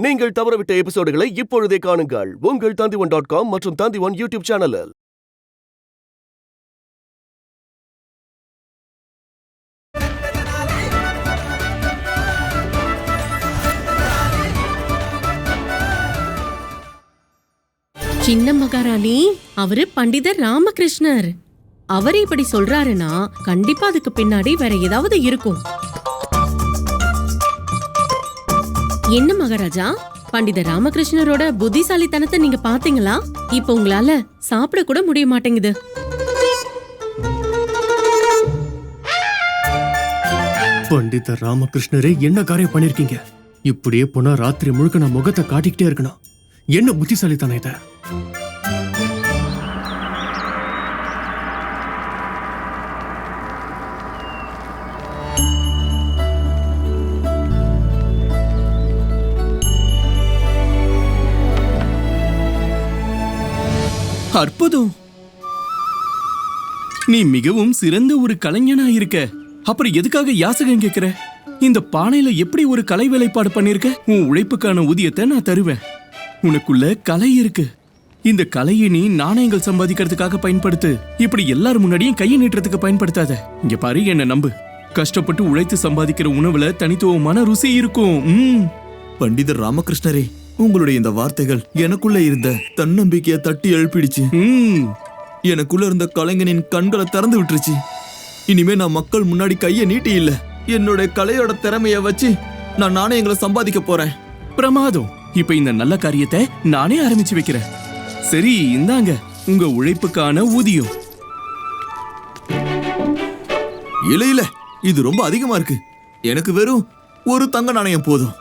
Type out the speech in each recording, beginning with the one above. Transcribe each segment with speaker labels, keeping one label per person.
Speaker 1: நீங்கள் தவறவிட்ட எபிசோடுகளை இப்பொழுதே காணுங்கள் உங்கள் Thandivan.com மற்றும் Thandivan யூடியூப் சேனலில்.
Speaker 2: சின்ன மகாராணி அவரு பண்டிதர் ராமகிருஷ்ணர். அவரே இப்படி சொல்றாருன்னா கண்டிப்பா அதுக்கு பின்னாடி வேற ஏதாவது இருக்கும். என்ன மகாராஜா, பண்டிதர் ராமகிருஷ்ணரோட புத்திசாலித்தனத்தை நீங்க பாத்தீங்களா? இப்ப உங்களால சாப்பிட கூட முடிய மாட்டேங்குது.
Speaker 3: பண்டிதர் ராமகிருஷ்ணரே என்ன காரியம் பண்ணிருக்கீங்க? இப்படியே போனா ராத்திரி முழுக்க நான் முகத்தை காட்டிக்கிட்டே இருக்கணும். என்ன புத்திசாலித்தனம் இத?
Speaker 4: அற்புதம்! நீ மிகவும் சிறந்த ஒரு கலைஞனா இருக்க. அப்புறம் எதுக்காக யாசகம் கேக்குற? இந்த பானையில எப்படி ஒரு கலை வேலைப்பாடு பண்ணிருக்க? உன் உழைப்புக்கான ஊதியத்தை நான் தருவேன். உனக்குள்ள கலை இருக்கு. இந்த கலையை நீ நாணயங்கள் சம்பாதிக்கிறதுக்காக பயன்படுத்து. இப்படி எல்லாரும் முன்னாடியும் கையை நீட்டுறதுக்கு பயன்படுத்தாத. இங்க பாரு, என்ன நம்பு. கஷ்டப்பட்டு உழைத்து சம்பாதிக்கிற உணவுல தனித்துவமான ருசி இருக்கும்.
Speaker 5: பண்டிதர் ராமகிருஷ்ணரே, உங்களுடைய இந்த வார்த்தைகள் எனக்குள்ள இருந்த தன்னம்பிக்கைய தட்டி எழுப்பிடுச்சு. எனக்குள்ள இருந்த கலைஞனின் கண்களை திறந்து விட்டுருச்சு. இனிமே நான் மக்கள் முன்னாடி கைய நீட்டி இல்ல, என்னோட கலையோட திறமைய வச்சு நான் நாணயங்களை சம்பாதிக்க போறேன்.
Speaker 4: பிரமாதம்! இப்ப இந்த நல்ல காரியத்தை நானே ஆரம்பிச்சு வைக்கிறேன். சரி, இந்தாங்க உங்க உழைப்புக்கான ஊதியம்.
Speaker 5: இல்ல இல்ல, இது ரொம்ப அதிகமா இருக்கு. எனக்கு வெறும் ஒரு தங்க நாணயம் போதும்.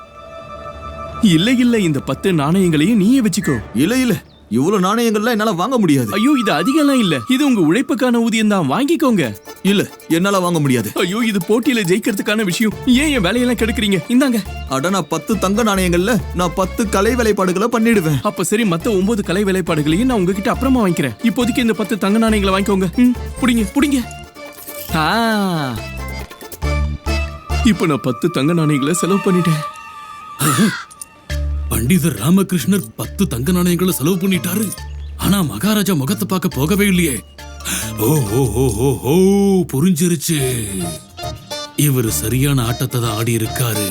Speaker 4: இல்ல இல்ல, இந்த 10 நாணயங்களையும் நீயே வச்சுக்கோ.
Speaker 5: இல்ல இல்ல, இவ்வளவு நாணயங்கள்லாம் என்னால வாங்க முடியாது.
Speaker 4: ஐயோ, இது அதிகம்லாம் இல்ல. இது உங்க உழைப்புக்கான ஊதியம் தான், வாங்கிக்கோங்க.
Speaker 5: இல்ல, என்னால வாங்க முடியாது.
Speaker 4: ஐயோ, இது போட்டியில ஜெயிக்கிறதுக்கான விஷயம். ஏன் என் வேலையெல்லாம் கெடுக்குறீங்க? இந்தாங்க.
Speaker 5: அட, நான் 10 தங்க நாணயங்கள்ல நான் 10 கலை வேலைப்பாடுகளை பண்ணிடுவேன்.
Speaker 4: அப்ப சரி, மத்த 9 கலை வேலைப்பாடுகளையும் நான் உங்ககிட்ட அப்புறமா வாங்கிக்கிறேன். இப்போதைக்கு இந்த 10 தங்க நாணயங்களை வாங்கிக்கோங்க. புடிங்க புடிங்க. இப்ப நான் 10 தங்க நாணயங்களை செலவு பண்ணிட்டேன்.
Speaker 6: பண்டிதர் ராமகிருஷ்ணர் 10 தங்க நாணயங்களை செலவு பண்ணிட்டாரு. ஆனா மகாராஜா முகத்தை பார்க்க போகவே இல்லையே. ஓ ஓ ஓ ஓ ஓ, புரிஞ்சிருச்சு. இவரு சரியான ஆட்டத்தை தான் ஆடி இருக்காரு.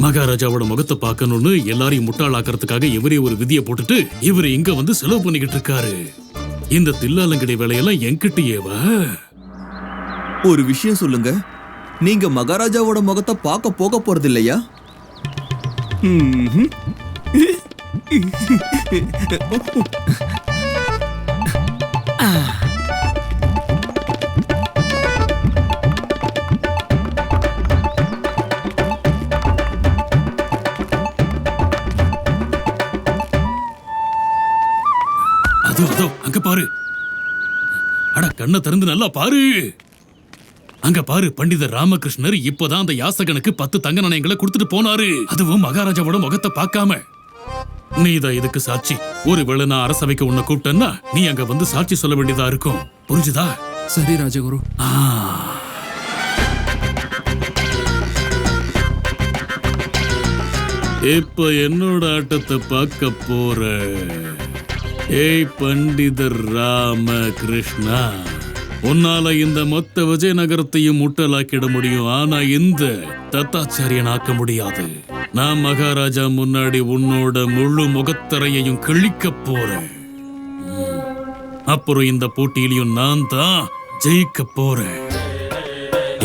Speaker 6: மகாராஜாவோட முகத்தை பார்க்கணும்னு எல்லாரையும் முட்டாளாக்குறதுக்காக இவரே ஒரு விதியை போட்டுட்டு இவரு இங்க வந்து செலவு பண்ணிக்கிட்டு இருக்காரு. இந்த தில்லாலங்கடை வேலையெல்லாம் என்கிட்டயேவா?
Speaker 5: ஒரு விஷயம் சொல்லுங்க, நீங்க மகாராஜாவோட முகத்தை பார்க்க போக போறது இல்லையா?
Speaker 6: அதோ அங்க பாரு. அட, கண்ணை திறந்து நல்லா பாரு. அங்க பாரு, பண்டிதர் ராமகிருஷ்ணர் இப்பதான் அந்த யாசகனுக்கு 10 தங்க நாணயங்களை கொடுத்துட்டு போனாரு. அதுவும் மகாராஜாவோட முகத்தை பார்க்காம. நீதான் இதுக்கு சாட்சி. ஒருவேளை நான் அரசவைக்கு உன்னை கூப்பிட்டேன்னா நீ அங்க வந்து சாட்சி சொல்ல வேண்டியதா இருக்கும். புரிஞ்சுதா?
Speaker 4: சரி ராஜகுரு.
Speaker 6: இப்ப என்னோட ஆட்டத்தை பார்க்க போற. ஏய் பண்டிதர் ராமகிருஷ்ணா, உன்னால இந்த மொத்த விஜயநகரத்தையும் முட்டலாக்கிட முடியும். ஆனா இந்த தத்தாச்சாரியன் ஆக்க முடியாது. நான் மகாராஜா முன்னாடி உன்னோட முழு முகத்தரையையும் கிழிக்க போறேன். அப்புறம் இந்த போட்டியிலையும் நான் தான் ஜெயிக்க போறேன்.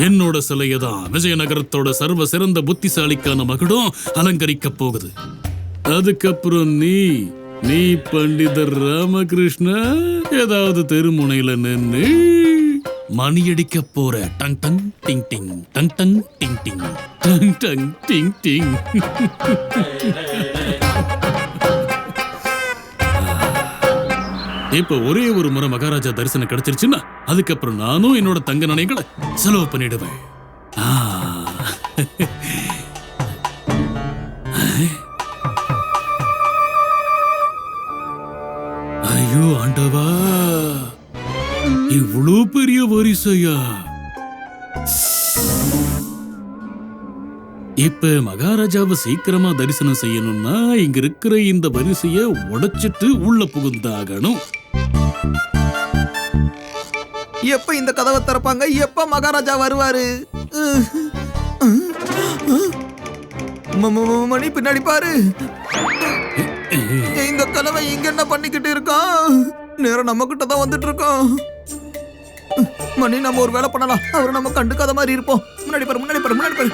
Speaker 6: என்னோட சிலையை தான் விஜயநகரத்தோட சர்வ சிறந்த புத்திசாலிக்கான மகுடம் அலங்கரிக்க போகுது. அதுக்கப்புறம் நீ பண்டிதர் ராமகிருஷ்ணா ஏதாவது தெருமுனையில நின்று மணியடிக்க போற. டங் டங் டிங் டிங், டங் டங் டிங் டிங், டங் டங் டிங் டிங். இப்ப ஒரே ஒரு முறை மகாராஜா தரிசனம் கிடைச்சிருச்சுன்னா அதுக்கப்புறம் நானும் என்னோட தங்க நாணயங்களை செலவு பண்ணிடுவேன். ஐயோ ஆண்டவா, இவ்வளவு பெரிய வரிசையா? இப்ப மகாராஜாவை சீக்கிரமா தரிசனம் செய்யணும்னா இங்க இருக்கிற இந்த வரிசைய உடைச்சிட்டு உள்ள புகுந்தாகணும்.
Speaker 5: எப்ப இந்த கதவை திறப்பாங்க? எப்ப மகாராஜா வருவாரு? மணி பின்னாடி பாரு. இந்த கதவை இங்க என்ன பண்ணிக்கிட்டு இருக்கான்? நேரம் நம்ம கிட்ட தான் வந்துட்டு இருக்கோம். மணி, நம்ம ஒரு வேலை பண்ணலாம். அவரு நம்ம கண்டுக்காத மாதிரி இருப்போம். முன்னாடி பாரு, முன்னாடி பாரு, முன்னாடி பாரு.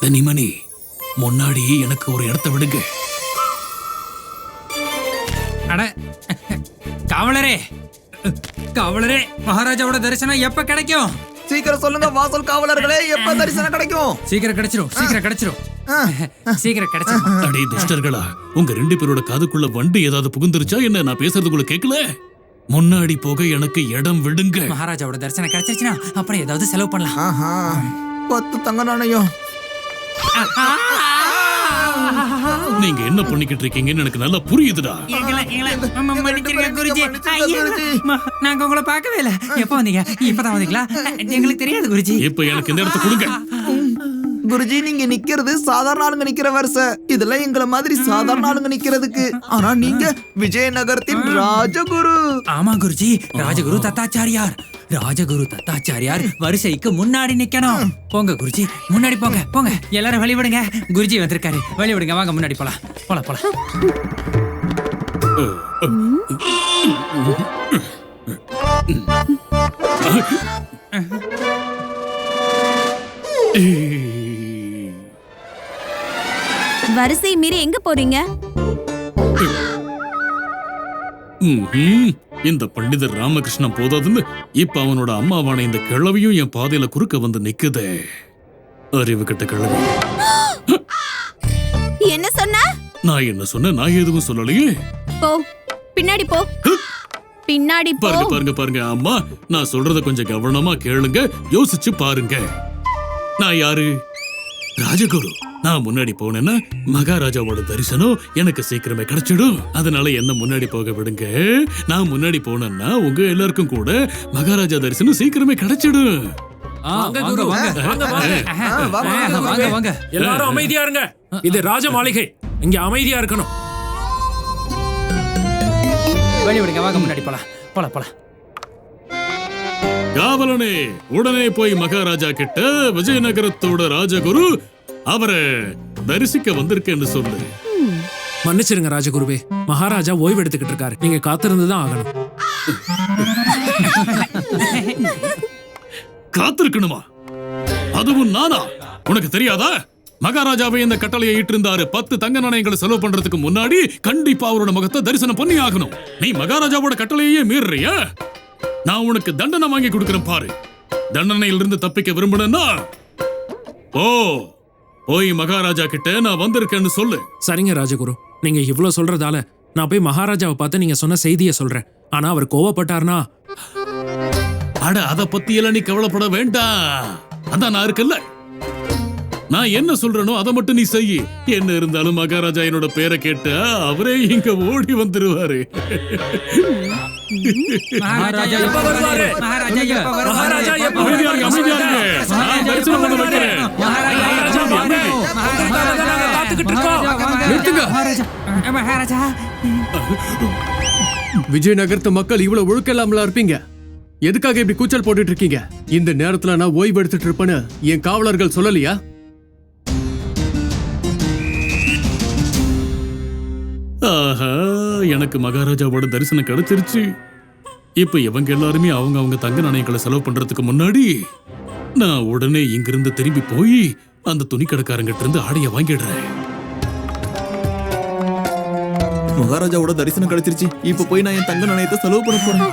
Speaker 6: தனிமணி, முன்னாடி எனக்கு ஒரு இடத்த விடுங்க.
Speaker 7: அட காவலரே, காவலரே, மகாராஜாவோட தரிசனம் எப்ப கிடைக்கும்?
Speaker 5: சீக்கிரம் சொல்லுங்க வாசல் காவலர்களே, எப்ப தரிசனம் கிடைக்கும்?
Speaker 7: சீக்கிரம் கிடைச்சிரும், சீக்கிரம் கிடைச்சிரும், சீக்கிரம் கிடைச்சிரும்.
Speaker 6: அடே துஷ்டர்களா, உங்க 2 பேரோட காதுக்குள்ள வண்டு ஏதாவது புகுந்துருச்சா என்ன? நான் பேசுறதுக்குள்ள கேட்கல. முன்னாடி போக எனக்கு இடம் விடுங்க.
Speaker 7: மகாராஜாவோட தரிசனம் கிடைச்சிருச்சுன்னா அப்புறம் ஏதாவது செலவு பண்ணலாம்.
Speaker 5: 10 தங்க நாணயம்.
Speaker 6: நீங்க என்ன பண்ணிக்கிட்டு இருக்கீங்கன்னு எனக்கு நல்லா புரியுதுடா.
Speaker 7: மன்னிச்சிருங்க குருஜி. நாங்க உங்களை பார்க்கவே இல்ல. எப்ப வந்தீங்க? இப்பதான் வந்தீங்களா? எங்களுக்கு தெரியாது குருஜி.
Speaker 6: இப்ப எனக்கு இந்த இடத்த கொடுங்க.
Speaker 5: குருஜி, நீங்க நிக்கிறது சாதாரண ஆளுங்க நிக்கிற வரிசை. இதெல்லாம் எங்களை மாதிரி சாதாரண ஆளுங்க நிக்கிறதுக்கு. ஆனா நீங்க விஜயநகரத்தின் ராஜகுரு.
Speaker 7: ஆமா குருஜி, ராஜகுரு தத்தாச்சாரியார். ராஜகுரு தத்தாச்சாரியார் வரிசைக்கு முன்னாடி நிக்கணும். போங்க குருஜி, முன்னாடி போங்க, போங்க. எல்லாரும் வழி விடுங்க. குருஜி வந்திருக்காரு, வழி விடுங்க. வாங்க முன்னாடி போலாம், போலாம், போலாம்.
Speaker 8: வரிசை மீறி எங்க போறீங்க?
Speaker 6: இந்த பண்டிதர் ராமகிருஷ்ணன் போதாதுன்னு இப்ப அவனோட அம்மாவான இந்த கிழவியும் என் பாதையில குறுக்க வந்து நிக்குதே. அறிவு கட்ட கிழவி.
Speaker 8: என்ன சொன்ன?
Speaker 6: நான் என்ன சொன்னேன்? நான் எதுவும் சொல்லலையே.
Speaker 8: போ, பின்னாடி போ, பின்னாடி போ.
Speaker 6: பாருங்க பாருங்க பாருங்க அம்மா, நான் சொல்றத கொஞ்சம் கவனமா கேளுங்க, யோசிச்சு பாருங்க. நான் யாரு? ராஜகுரு. நான் முன்னாடி போனேன்னா மகாராஜாவோட தரிசனம் எனக்கு சீக்கிரமே கிடைச்சிடும். அதனால என்ன முன்னாடி போக விடுங்க. நான் முன்னாடி போனேன்னா உங்க எல்லாருக்கும் கூட மகாராஜா தரிசனம் சீக்கிரமே கிடைச்சிடும்.
Speaker 7: வாங்க குரு, வாங்க, வாங்க, வாங்க.
Speaker 9: எல்லாரும் அமைதியா இருங்க. இது ராஜ மாளிகை, இங்க அமைதியா இருக்கணும்.
Speaker 7: வழி விடுங்க, வாங்க முன்னாடி போலாம், போலாம், போலாம்.
Speaker 6: காவலனே, உடனே போய் மகாராஜா கிட்ட விஜயநகரத்தோட ராஜகுரு அவரை தரிசிக்க வந்திருக்கேன்னு சொல்லு.
Speaker 9: மன்னிச்சிருங்க ராஜகுருவே, மகாராஜா ஓய்வு எடுத்துக்கிட்டு இருக்காரு. நீங்க காத்திருந்துதான் ஆகணும்.
Speaker 6: காத்திருக்கணுமா? அதுவும் நானா? உனக்கு தெரியாதா? மகாராஜாவை இந்த கட்டளையை இட்டிருந்தாரு. 10 தங்க நாணயங்களை செலவு பண்றதுக்கு முன்னாடி கண்டிப்பா அவரோட முகத்தை தரிசனம் பண்ணி ஆகணும். நீ மகாராஜாவோட கட்டளையே மீறுறியா? நான் உனக்கு தண்டனை வாங்கி கொடுக்கிறேன் பாரு. தண்டனையிலிருந்து தப்பிக்க விரும்புனா போய் மகாராஜா கிட்ட நான் வந்திருக்கேன்னு சொல்லு.
Speaker 9: சரிங்க ராஜகுரு, நீங்க இவ்வளவு சொல்றதால நான் போய் மகாராஜாவை பார்த்து நீங்க சொன்ன செய்தியை சொல்றேன். ஆனா அவர் கோவப்பட்டார்னா?
Speaker 6: அட, அத பத்தி எல்லாம் நீ கவலைப்பட வேண்டாம். அதான் நான் இருக்கல்ல. நான் என்ன சொல்றேனோ அதை மட்டும் நீ செய்யி. என்ன இருந்தாலும் மகாராஜா என்னோட பேரை கேட்டா அவரே இங்க ஓடி வந்துருவாரு.
Speaker 7: மகாராஜா எப்ப வருவாரு? மகாராஜா எப்ப வருவாரு?
Speaker 9: மகாராஜா எப்ப
Speaker 6: அமைதியா இருங்க, அமைதியா இருங்க. நான் தரிசனம் பண்ண வைக்கிறேன்.
Speaker 7: மகாராஜா வாங்க.
Speaker 9: நாங்க காத்துக்கிட்டு இருக்கோம்.
Speaker 3: நிறுத்துங்க.
Speaker 7: மகாராஜா.
Speaker 3: விஜயநகரத்து மக்கள் இவ்வளவு ஒழுக்கலாமலா இருப்பீங்க? எதுக்காக இப்படி கூச்சல் போட்டுட்டு இருக்கீங்க? இந்த நேரத்துல நான் ஓய்வு எடுத்துட்டு இருப்பேன்னு என் காவலர்கள் சொல்லலையா?
Speaker 6: ஆஹா, எனக்கு மகாராஜாவோட தரிசனம் கிடைச்சிருச்சு. இப்ப இவங்க எல்லாருமே அவங்க தங்க நாணயங்களை செலவு பண்றதுக்கு முன்னாடி நான் உடனே இங்கிருந்து திரும்பி போய் அந்த துணி கடைக்காரங்கிட்ட இருந்து ஆடைய வாங்கிடுறேன்.
Speaker 5: மகாராஜாவோட தரிசனம் கிடைச்சிருச்சு. இப்ப போய் நான் என் தங்க நாணயத்தை செலவு பண்ண போறேன்.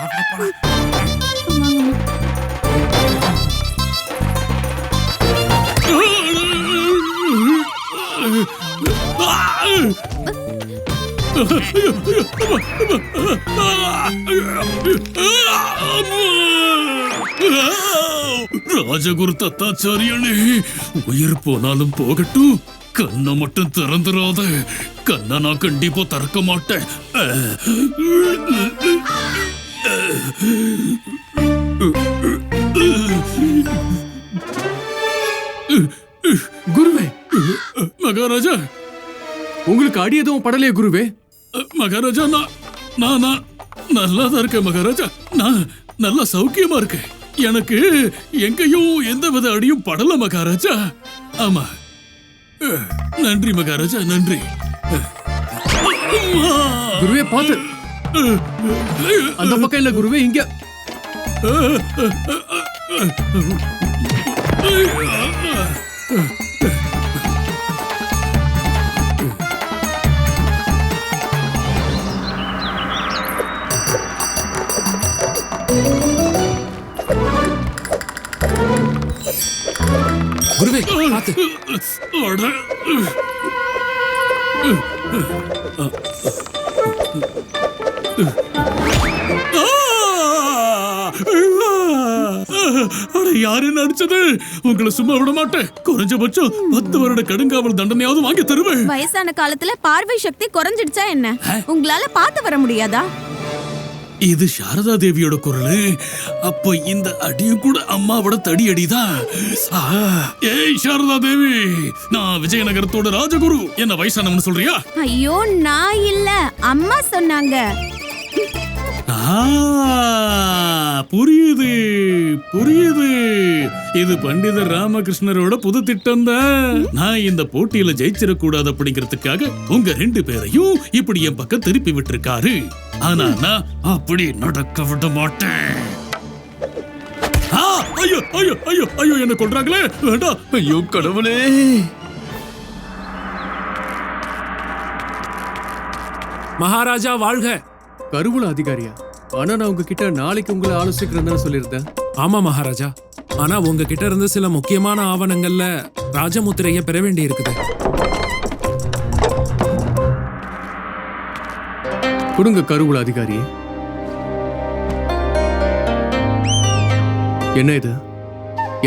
Speaker 6: ராஜகுரு தத்தாச்சாரியனே, உயிர் போனாலும் போகட்டும், கண்ணை மட்டும் திறந்துடாத. கண்ணை நான் கண்டிப்பா திறக்க மாட்டேன்.
Speaker 3: குருவே,
Speaker 6: மகாராஜா,
Speaker 3: உங்களுக்கு அடி எதுவும் படலையே குருவே?
Speaker 6: மகாராஜா, நான் நல்லா தான் இருக்கேன் மகாராஜா. நான் நல்லா சௌக்கியமா இருக்கேன். எனக்கு எங்கேயும் எந்தவித அடியும் படல மகாராஜா. ஆமா, நன்றி மகாராஜா, நன்றி.
Speaker 3: குருவே பாத்து, அந்த பக்கம் இல்ல குருவே, இங்க.
Speaker 9: குருவே பாத்து.
Speaker 6: யாரு நடிச்சது? உங்களை சும்மா விட மாட்டேன். குறைஞ்சபட்சம் 10 வருட கடுங்காவல் தண்டனையாவது வாங்கி தருவேன்.
Speaker 8: வயசான காலத்துல பார்வை சக்தி குறைஞ்சிடுச்சா என்ன? உங்களால பார்த்து வர முடியாதா?
Speaker 6: இது சாரதா தேவியோட குரல். அப்ப இந்த அடியும் கூட அம்மாவோட தடி அடிதான். ஏய் சாரதா தேவி, நான் விஜயநகரத்தோட ராஜகுரு. என்ன வயசானவன்னு சொல்றியா?
Speaker 8: ஐயோ, நான் இல்ல, அம்மா சொன்னாங்க.
Speaker 6: புரியுது புரியுது. இது பண்டிதர் ராமகிருஷ்ணரோட புது திட்டம் தான். நான் இந்த போட்டியில ஜெயிச்சிடக்கூடாது அப்படிங்கிறதுக்காக உங்க 2 பேரையும் இப்படி என் பக்கம் திருப்பி விட்டுருக்காரு. ஆனா நான் அப்படி நடக்க விட மாட்டேன். ஐயோ ஐயோ ஐயோ ஐயோ, என்ன கொல்றாங்களே, வேண்டாம்.
Speaker 4: ஐயோ கடவுளே.
Speaker 9: மகாராஜா வாழ்க.
Speaker 3: கருவூல அதிகாரியா? ஆனா நான் உங்ககிட்ட நாளைக்கு உங்களை ஆலோசிக்கிறேன்னு சொல்லியிருந்தேன்.
Speaker 9: ஆமா மகாராஜா, ஆனா உங்ககிட்ட இருந்து சில முக்கியமான ஆவணங்கள்ல ராஜமுத்திரைய பெற வேண்டி இருக்குது.
Speaker 3: கொடுங்க கருவூல அதிகாரி. என்ன இது?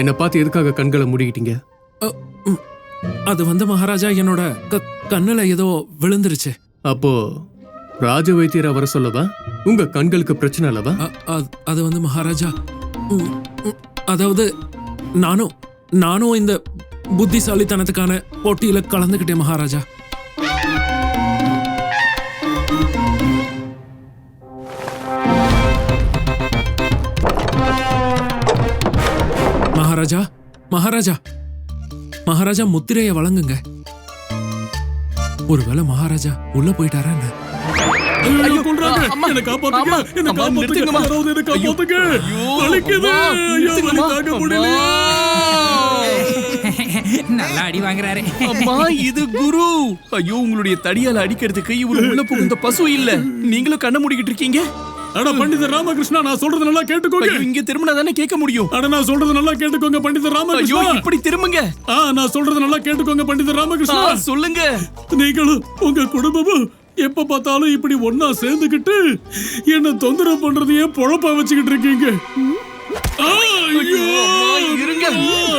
Speaker 3: என்ன பார்த்து எதுக்காக கண்களை மூடிக்கிட்டீங்க?
Speaker 9: அது வந்து மகாராஜா, என்னோட கண்ணுல ஏதோ விழுந்துருச்சு.
Speaker 3: அப்போ ராஜ வைத்தியரை வர சொல்லவா? உங்க கண்களுக்கு பிரச்சனை அல்லவா?
Speaker 9: அது வந்து மகாராஜா, அதாவது நானும் இந்த புத்திசாலித்தனத்துக்கான போட்டியில கலந்துக்கிட்டேன் மகாராஜா. மகாராஜா மகாராஜா மகாராஜா, முத்திரைய வழங்குங்க. ஒருவேளை மகாராஜா உள்ள போயிட்டாரா என்ன?
Speaker 6: ஐயோ கொல்றாங்க. என்ன காப்பாத்துங்க, என்ன காப்பாத்துங்க, யாராவது என்ன காப்பாத்துங்க. வலிக்குது. ஐயோ வலி தாங்க முடியல.
Speaker 7: நல்லா அடி வாங்குறாரு.
Speaker 4: அம்மா, இது குரு. ஐயோ, உங்களுடைய தடியால அடிக்கிறதுக்கு இவரு உள்ள புகுந்த பசு இல்ல. நீங்களும் கண்ண மூடிக்கிட்டு இருக்கீங்க.
Speaker 6: அட பண்டிதர் ராமகிருஷ்ணா, நான் சொல்றது நல்லா கேட்டுக்கோங்க.
Speaker 4: இங்க திரும்பினா தானே கேட்க முடியும்.
Speaker 6: அட நான் சொல்றது நல்லா கேட்டுக்கோங்க பண்டிதர் ராமகிருஷ்ணா.
Speaker 4: ஐயோ, இப்படி திரும்புங்க.
Speaker 6: நான் சொல்றது நல்லா கேட்டுக்கோங்க பண்டிதர் ராமகிருஷ்ணா.
Speaker 4: சொல்லுங்க.
Speaker 6: நீங்களும் உங்க குடும்பமும் எப்ப பார்த்தாலும் இப்படி ஒன்னா சேர்ந்துக்கிட்டு என்ன தொந்தரவு பண்றதையே பொழப்பா வச்சுக்கிட்டு இருக்கீங்க.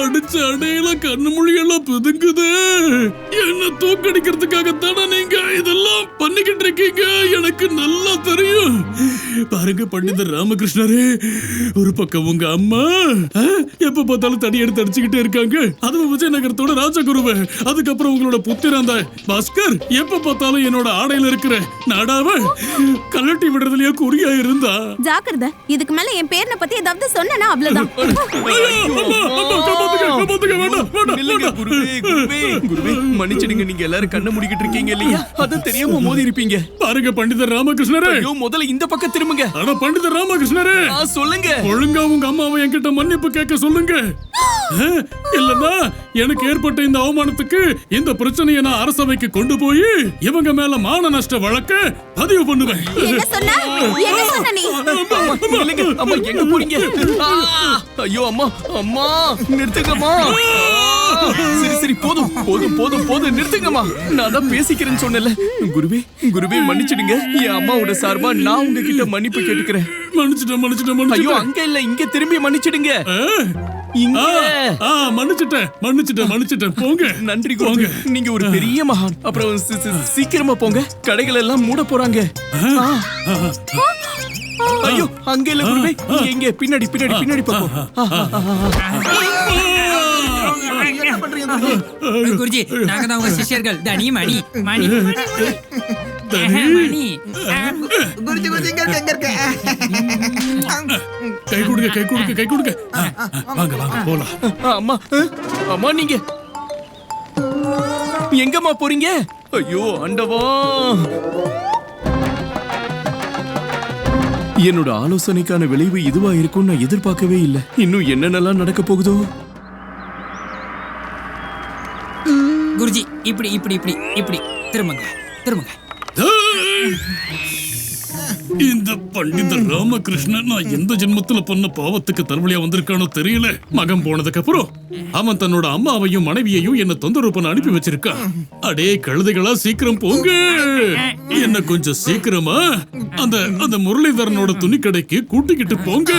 Speaker 6: அடிச்ச அடையில கண்ணு மொழியெல்லாம் பிதுங்குது. என்ன தூக்கடிக்கிறதுக்காகத்தானே நீங்க இதெல்லாம் பண்ணிக்கிட்டு இருக்கீங்க. எனக்கு நல்லா தெரியும். பாருங்க பண்டிதர் ராமகிருஷ்ணரே, ஒரு பக்கம் உங்க அம்மா எப்ப பார்த்தாலும் தடி எடுத்து அடிச்சுக்கிட்டே இருக்காங்க. அதுவும் விஜயநகரத்தோட ராஜகுருவ. அதுக்கப்புறம் உங்களோட புத்திரன் பாஸ்கர் எப்ப பார்த்தாலும் என்னோட ஆடையில இருக்கிற நாடாவ கலட்டி விடுறதுலயே குறியா இருந்தா.
Speaker 8: ஜாக்கிரதை, இதுக்கு மேல என் பேரனை பத்தி ஏதாவது சொன்னா அவ்வளவுதான்.
Speaker 4: மன்னிச்சிடுங்க, நீங்க எல்லாரும் கண்ண மூடிக்கிட்டு இருக்கீங்க இல்லையா? அது தெரியாம மோதி இருப்பீங்க.
Speaker 6: பாருங்க பண்டிதர் ராமகிருஷ்ணரே,
Speaker 4: முதல்ல இந்த பக்கம் திரும்புங்க.
Speaker 6: அட பண்டிதர் ராமகிருஷ்ணரே,
Speaker 4: சொல்லுங்க.
Speaker 6: ஒழுங்கா உங்க அம்மாவை என்கிட்ட மன்னிப்பு கேட்க சொல்லுங்க. இல்லன்னா எனக்கு ஏற்பட்ட இந்த அவமானத்துக்கு இந்த பிரச்சனையை நான் அரசவைக்கு கொண்டு போய் இவங்க மேல மான நஷ்ட வழக்கு பதிவு பண்ணுவேன்.
Speaker 8: என்ன சொன்ன? என்ன சொன்ன நீ?
Speaker 4: அம்மா எங்க போறீங்க? ஐயோ அம்மா, அம்மா நிறுத்துங்கம்மா. சரி சரி, போதும் போதும் போதும் போதும், நிறுத்துங்கம்மா. நான் தான் பேசிக்கிறேன்னு சொன்னேன்ல. குருவே குருவே, மன்னிச்சிடுங்க. என் அம்மாவோட சார்பா நான் உங்ககிட்ட மன்னிப்பு கேட்டுக்கிறேன்.
Speaker 6: மன்னிச்சிட்டேன்.
Speaker 4: ஐயோ, அங்க இல்ல, இங்க திரும்பி மன்னிச்சிடுங்க. இங்க
Speaker 6: மன்னிச்சிட்டேன் போங்க.
Speaker 4: நன்றி போங்க. நீங்க ஒரு பெரிய மகான். அப்புறம் சீக்கிரமா போங்க, கடைகள் எல்லாம் மூட போறாங்க. ஐயோ, அங்க இல்ல குருவே, இங்க பின்னாடி பக்கம்.
Speaker 7: குருஜி, நாங்க தான் உங்க சிஷ்யர்கள். தனி மணி மணி மணி.
Speaker 5: குருஜி இங்க இருக்க.
Speaker 6: கை கொடுங்க. வாங்க போலாம்.
Speaker 4: அம்மா நீங்க எங்கம்மா போறீங்க? ஐயோ ஆண்டவா, என்னோட ஆலோசனைக்கான விளைவு இதுவா இருக்கும் நான் எதிர்பார்க்கவே இல்லை. இன்னும் என்னென்னலாம் நடக்க போகுதோ.
Speaker 7: குருஜி, இப்படி திரும்புங்க.
Speaker 6: இந்த பண்டிதர் ராமகிருஷ்ணன் நான் எந்த ஜென்மத்துல பண்ண பாவத்துக்கு தருவழியா வந்திருக்கானோ தெரியல. மகன் போனதுக்கு அப்புறம் அவன் தன்னோட அம்மாவையும் மனைவியையும் என்ன தொந்தரவு பண்ண அனுப்பி வச்சிருக்கான். அடே கழுதைகளா, சீக்கிரம் போங்க. என்ன கொஞ்சம் சீக்கிரமா அந்த முரளிதரனோட துணி கடைக்கு கூட்டிக்கிட்டு போங்க.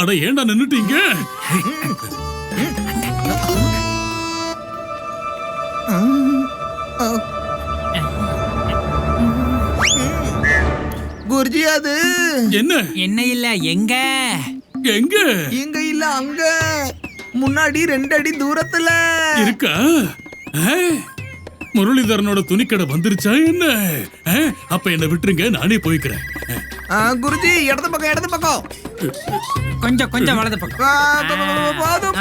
Speaker 6: அட ஏண்டா நின்னுட்டீங்க?
Speaker 5: குருஜி, அது
Speaker 7: என்ன இல்ல, எங்க
Speaker 5: இல்ல, அங்க முன்னாடி 2 அடி தூரத்துல
Speaker 6: இருக்கா? முரளிதரனோட துணிக்கடை வந்துருச்சா என்ன? அப்ப என்ன விட்டுருங்க, நானே போய்க்கிறேன்.
Speaker 5: குருஜி, இடது பக்கம்
Speaker 7: கொஞ்சம் வலது பக்கம்.
Speaker 5: போதும்.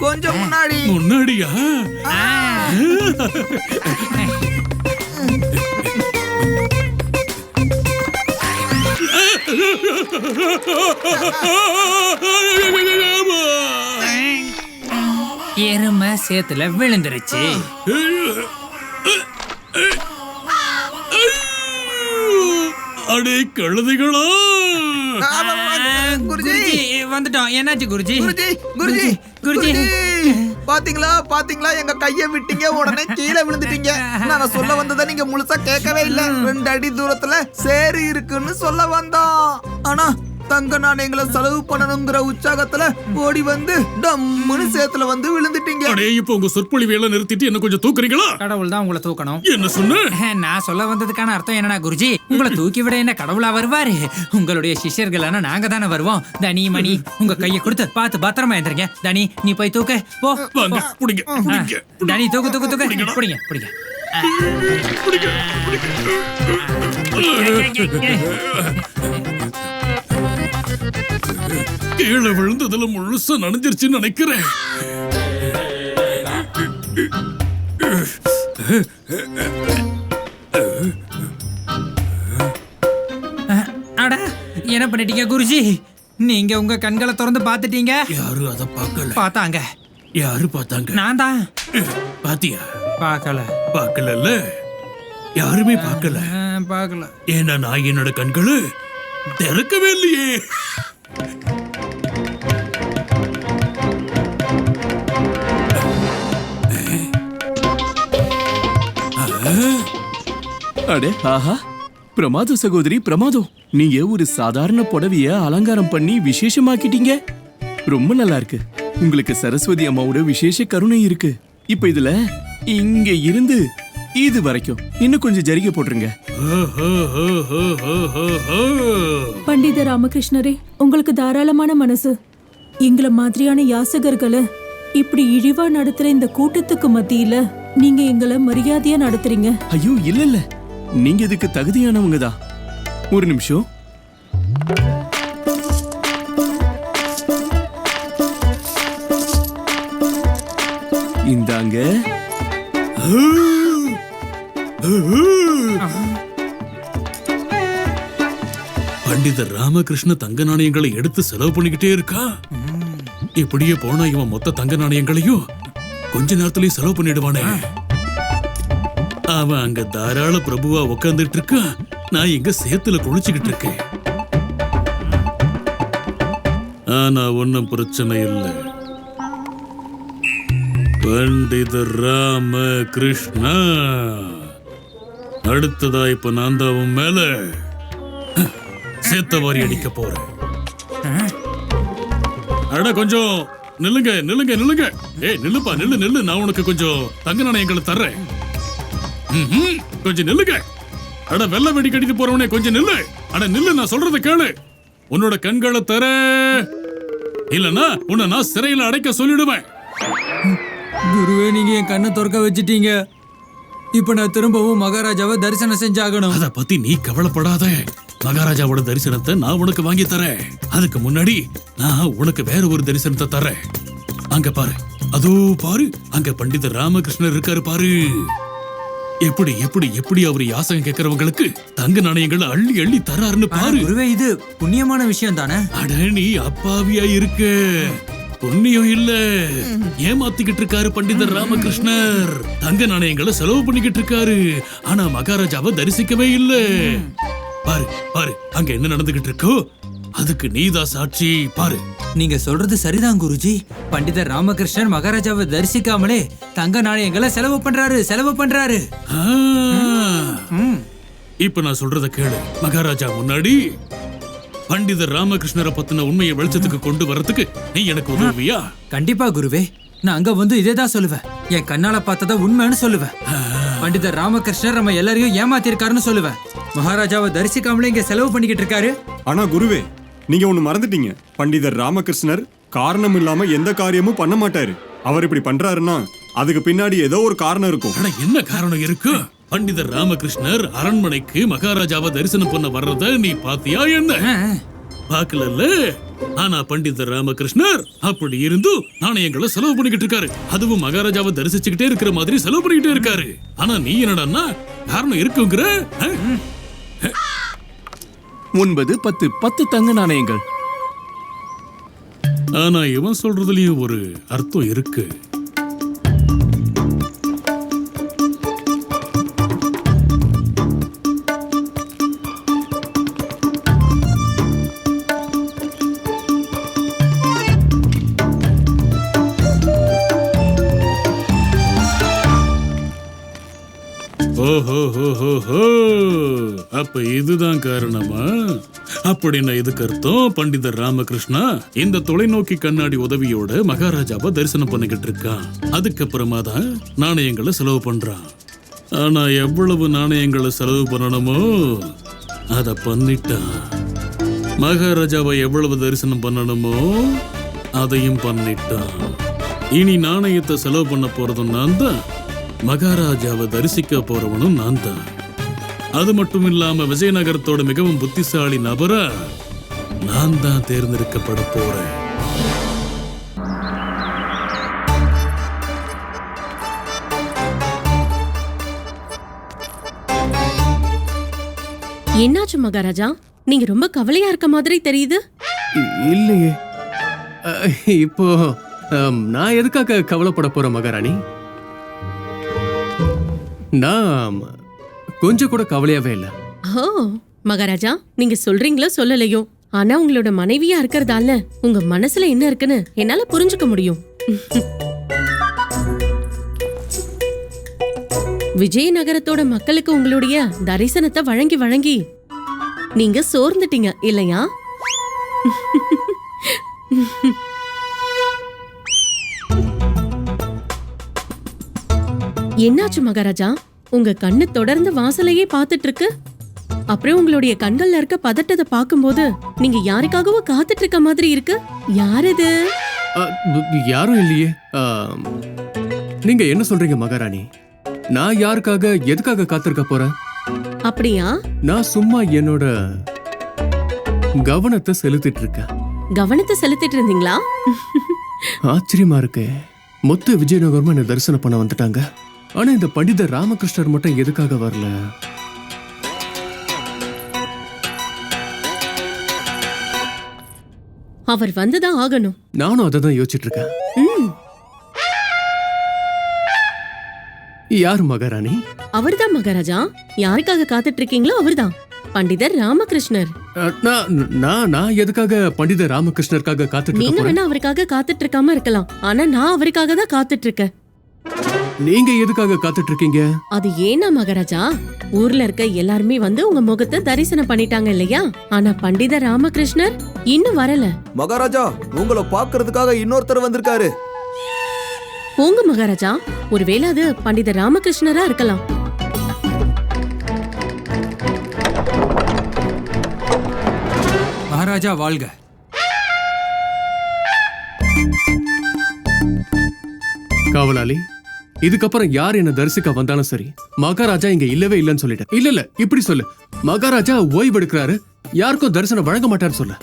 Speaker 5: கொஞ்சம்
Speaker 6: முன்னாடியா?
Speaker 7: எருமை சேத்துல விழுந்துருச்சு.
Speaker 6: அடே கழுதைகளா!
Speaker 7: குருஜி வந்துட்டோம். என்னாச்சு குருஜி?
Speaker 5: குருஜி பாத்தீங்களா, எங்க கைய விட்டீங்க, உடனே கீழே விழுந்துட்டீங்க. நான் சொல்ல வந்ததை நீங்க முழுசா கேட்கவே இல்ல. 2 அடி தூரத்துல சேரு இருக்குன்னு சொல்ல வந்தோம். ஆனா தங்க நாணயங்களை செலவு பண்ணணுங்கிற உற்சாகத்துல ஓடி வந்து டம்முன்னு சேத்துல வந்து விழுந்துட்டீங்க.
Speaker 6: அடே, இப்போ உங்க சொற்பொழிவை எல்லாம் நிறுத்திட்டு என்ன கொஞ்சம் தூக்குறீங்களா?
Speaker 7: கடவுள் தான் உங்களை தூக்கணும்.
Speaker 6: என்ன சொன்ன?
Speaker 7: நான் சொல்ல வந்ததுக்கான அர்த்தம் என்னன்னா குருஜி, உங்களை தூக்கி விட என்ன கடவுளா வருவாரு? உங்களுடைய சிஷ்யர்களான நாங்க தானே வருவோம். தனி மணி, உங்க கையை கொடுத்து பார்த்து பத்திரமா எந்திரிங்க. தனி, நீ போய் தூக்க போ. தனி தூக்கு. பிடிங்க.
Speaker 6: கீழே விழுந்ததுல முழுசா நனைஞ்சிருச்சுன்னு நினைக்கிறேன்.
Speaker 7: அட, என்ன பண்ணிட்டீங்க குருஜி? நீங்க உங்க கண்களை திறந்து பாத்துட்டீங்க.
Speaker 6: யாரு அத பார்க்கல?
Speaker 7: பார்த்தாங்க.
Speaker 6: யாரு பார்த்தாங்க?
Speaker 7: நான் தான்.
Speaker 6: பாத்தியா?
Speaker 7: பார்க்கல.
Speaker 6: யாருமே பார்க்கல. ஏன்னா நான் என்னோட கண்களை திறக்கவே இல்லையே.
Speaker 4: அடே ஆஹா, பிரமாதம் சகோதரி, பிரமாதம். நீங்க ஒரு சாதாரண புடவைய அலங்காரம் பண்ணி விசேஷமாக்கிட்டீங்க. ரொம்ப நல்லா இருக்கு. உங்களுக்கு சரஸ்வதி அம்மாவோட விசேஷ கருணை இருக்கு. இப்ப இதுல இங்க இருந்து இது வரைக்கும் இன்னும் கொஞ்சம் ஜரிகை போட்டுருங்க.
Speaker 10: பண்டித ராமகிருஷ்ணரே, உங்களுக்கு தாராளமான மனசு. எங்களை மாதிரியான யாசகர்களை இப்படி இழிவா நடத்துற இந்த கூட்டத்துக்கு மத்தியில நீங்க எங்களை மரியாதையா நடத்துறீங்க.
Speaker 4: ஐயோ இல்ல, நீங்க இதுக்கு தகுதியானவங்க தான். ஒரு நிமிஷம். இந்தாங்க.
Speaker 6: பண்டிதர் ராமகிருஷ்ண தங்க நாணயங்களை எடுத்து செலவு பண்ணிக்கிட்டே இருக்கா. இப்படியே போனா இவன் மொத்த தங்க நாணயங்களையும் கொஞ்ச நேரத்திலயும் செலவு பண்ணிடுவானே. அவன் அங்க தாராள பிரபுவா உட்கார்ந்துட்டு இருக்கான். நான் இங்க சேத்துல குளிச்சுக்கிட்டு இருக்கேன். ஆனா ஒன்னும் பிரச்சனை இல்லை. பண்டிதர் ராமகிருஷ்ணா, அடுத்ததா இப்ப நான் தான் உன் மேல சேத்தவாரி அடிக்க போறேன். அட கொஞ்சம் நில்லுங்க நில்லுங்க நில்லுங்க. ஏய் நில்லுப்பா, நில்லு நில்லு. நான் உனக்கு கொஞ்சம் தங்க நாணயங்களை தர்றேன். கொஞ்சம் நில்லுங்க. அட வெள்ள வெடி கடித்து போறவனே கொஞ்சம் நில்லு. அட நில்லு, நான் சொல்றத கேளு. உன்னோட கண்களை தர, இல்லனா உன்னை நான் சிறையில் அடைக்க சொல்லிடுவேன்.
Speaker 7: குருவே, நீங்க என் கண்ணை திறக்க வச்சிட்டீங்க. இப்ப நான் திரும்பவும் மகாராஜாவை தரிசனம் செஞ்சாகணும்.
Speaker 6: அத பத்தி நீ கவலைப்படாத. மகாராஜாவோட தரிசனத்தை நான் உனக்கு வாங்கி தரேன். அதுக்கு முன்னாடி நான் உனக்கு வேற ஒரு தரிசனத்தை தரேன். அங்க பாரு, அதோ பாரு, அங்க பண்டிதர் ராமகிருஷ்ணர் இருக்காரு பாரு. எப்படி எப்படி எப்படி அவர் யாசகம் கேட்கறவங்களுக்கு தங்க நாணயங்களை அள்ளி அள்ளி தராருன்னு பாரு.
Speaker 7: குருவே, இது புண்ணியமான விஷயம் தானே?
Speaker 6: அட நீ அப்பாவியா இருக்க. புண்ணியம் இல்ல, ஏமாத்திக்கிட்டு இருக்காரு பண்டிதர் ராமகிருஷ்ணர். தங்க நாணயங்களை செலவு பண்ணிக்கிட்டு இருக்காரு. ஆனா மகாராஜாவை தரிசிக்கவே இல்ல. பாரு பாரு, அங்க என்ன நடந்துகிட்டு இருக்கோ அதுக்கு நீதான் சாட்சி. பாரு.
Speaker 7: நீங்க சொல்றது சரிதான் குருஜி. பண்டிதர் ராமகிருஷ்ணன் மகாராஜாவை தரிசிக்காமலே தங்க நாணயங்களை செலவு பண்றாரு.
Speaker 6: இப்ப நான் சொல்றத கேளு. மகாராஜா முன்னாடி பண்டிதர் ராமகிருஷ்ணரை பத்தின உண்மையை வெளிச்சத்துக்கு கொண்டு வரதுக்கு நீ எனக்கு உதவியா?
Speaker 7: கண்டிப்பா குருவே. நான் அங்க வந்து இதேதான் சொல்லுவேன். என் கண்ணால பார்த்ததா உண்மைன்னு சொல்லுவேன். பண்டிதர் ராமகிருஷ்ணர் நம்ம எல்லாரையும் ஏமாத்திருக்காருன்னு சொல்லுவேன். மகாராஜாவை தரிசிக்காமலே இங்க செலவு பண்ணிக்கிட்டு இருக்காரு.
Speaker 11: ஆனா குருவே, நீங்க ஒண்ணு மறந்துட்டீங்க. பண்டிதர் ராமகிருஷ்ணர் காரணம் இல்லாம எந்த காரியமும் பண்ண மாட்டாரு. அவர் இப்படி பண்றாருன்னா அதுக்கு பின்னாடி ஏதோ ஒரு காரணம் இருக்கும்.
Speaker 6: என்ன காரணம் இருக்கு? பண்டிதர் ராமகிருஷ்ணர் அரண்மனைக்கு மகாராஜாவை தரிசனம் பண்ண வர்றத நீ பாத்தியா என்ன? பாக்கல. ஆனா பண்டிதர் ராமகிருஷ்ணர் அப்படி இருந்தும் நாணயங்களை செலவு பண்ணிக்கிட்டு இருக்காரு. அதுவும் மகாராஜாவை தரிசிச்சுக்கிட்டே இருக்கிற மாதிரி செலவு பண்ணிக்கிட்டே இருக்காரு. ஆனா நீ என்னடான்னா காரணம் இருக்குங்கிற.
Speaker 4: 9, 10 தங்க நாணயங்கள்.
Speaker 6: ஆனா இவன் சொல்றதுலயும் ஒரு அர்த்தம் இருக்கு. அப்ப இதுதான் காரணமா? அப்படின்னா இதுக்கு அர்த்தம் பண்டிதர் ராமகிருஷ்ணா இந்த தொலைநோக்கி கண்ணாடி உதவியோட மகாராஜாவை தரிசனம் பண்ணிக்கிட்டு இருக்கான். அதுக்கப்புறமா தான் நாணயங்களை செலவு பண்றான். ஆனா எவ்வளவு நாணயங்களை செலவு பண்ணணுமோ அத பண்ணிட்டான். மகாராஜாவை எவ்வளவு தரிசனம் பண்ணணுமோ அதையும் பண்ணிட்டான். இனி நாணயத்தை செலவு பண்ண போறதும் நான் தான், மகாராஜாவை தரிசிக்க போறவனும் நான் தான். அது மட்டும் இல்லாம விஜயநகரத்தோட மிகவும் புத்திசாலி நபரா நான் தான் தேர்ந்தெடுக்கப்பட போறேன்.
Speaker 2: என்னாச்சு மகாராஜா? நீங்க ரொம்ப கவலையா இருக்க மாதிரி தெரியுது.
Speaker 3: இல்லையே. இப்போ நான் எதுக்காக கவலைப்பட போறேன் மகாராணி? நான் கொஞ்சம் கூட கவலையாவே இல்ல.
Speaker 2: ஓ மகாராஜா, நீங்க சொல்றீங்களோ சொல்லலையோ, ஆனா உங்களோட மனைவியா இருக்கிறதால உங்க மனசுல என்ன இருக்குன்னு என்னால புரிஞ்சுக்க முடியும். விஜயநகரத்தோட மக்களுக்கு உங்களுடைய தரிசனத்தை வழங்கி வழங்கி நீங்க சோர்ந்துட்டீங்க இல்லையா? என்னாச்சு மகாராஜா? உங்க கண்ணு தொடர்ந்து வாசலையே பார்த்துட்டு இருக்கு. அப்புறம் உங்களுடைய கண்கள்ல இருக்க பதட்டத்தை பார்க்கும்போது நீங்க யாருக்காகவோ காத்துட்டு இருக்க மாதிரி இருக்கு. யார் இது?
Speaker 3: யாரும் இல்லையே. நீங்க என்ன சொல்றீங்க மகாராணி? நான் யாருக்காக எதுக்காக காத்திருக்க போறேன்?
Speaker 2: அப்படியா?
Speaker 3: நான் சும்மா என்னோட கவனத்தை செலுத்திட்டு இருக்கேன்.
Speaker 2: கவனத்தை செலுத்திட்டு இருந்தீங்களா?
Speaker 3: ஆச்சரியமா இருக்கு. மொத்த விஜயநகரமா என்ன தரிசனம் பண்ண வந்துட்டாங்க. ஆனா இந்த பண்டிதர் ராமகிருஷ்ணர் மட்டும் எதுக்காக வரல?
Speaker 2: அவர் வந்துதான் ஆகணும்.
Speaker 3: நானும் அதை தான் யோசிச்சுட்டு இருக்கேன். யார் மகாராணி?
Speaker 2: அவர்தான் மகாராஜா. யாருக்காக காத்துட்டு இருக்கீங்களோ அவர்தான் பண்டிதர் ராமகிருஷ்ணர்.
Speaker 3: நான் எதுக்காக பண்டிதர் ராமகிருஷ்ணருக்காக காத்துட்டு
Speaker 2: நீங்க வேணா அவருக்காக காத்துட்டு இருக்காம இருக்கலாம், ஆனா நான் அவருக்காக தான் காத்துட்டு இருக்கேன்.
Speaker 3: நீங்க எதுக்காக காத்துட்டு இருக்கீங்க?
Speaker 2: அது ஏனா மகாராஜா, ஊர்ல இருக்க எல்லாருமே வந்து உங்க முகத்தை தரிசனம் பண்ணிட்டாங்க இல்லையா? ஆனா பண்டித ராமகிருஷ்ணர் இன்னும் வரல.
Speaker 5: மகாராஜா, உங்களை பாக்குறதுக்காக இன்னொருத்தர் வந்திருக்காரு.
Speaker 2: போங்க மகாராஜா, ஒருவேளை அது பண்டித ராமகிருஷ்ணரா இருக்கலாம்.
Speaker 7: மகாராஜா வாழ்க.
Speaker 3: காவலாளி, இதுக்கப்புறம் யார் என்ன தரிசிக்க வந்தாலும் சரி, மகாராஜா இங்க இல்லவே இல்லைன்னு சொல்லிட்டேன். இல்ல இப்படி சொல்லு, மகாராஜா ஓய்வு எடுக்கிறாரு, யாருக்கும் தரிசனம் வழங்க மாட்டாரு சொல்ல.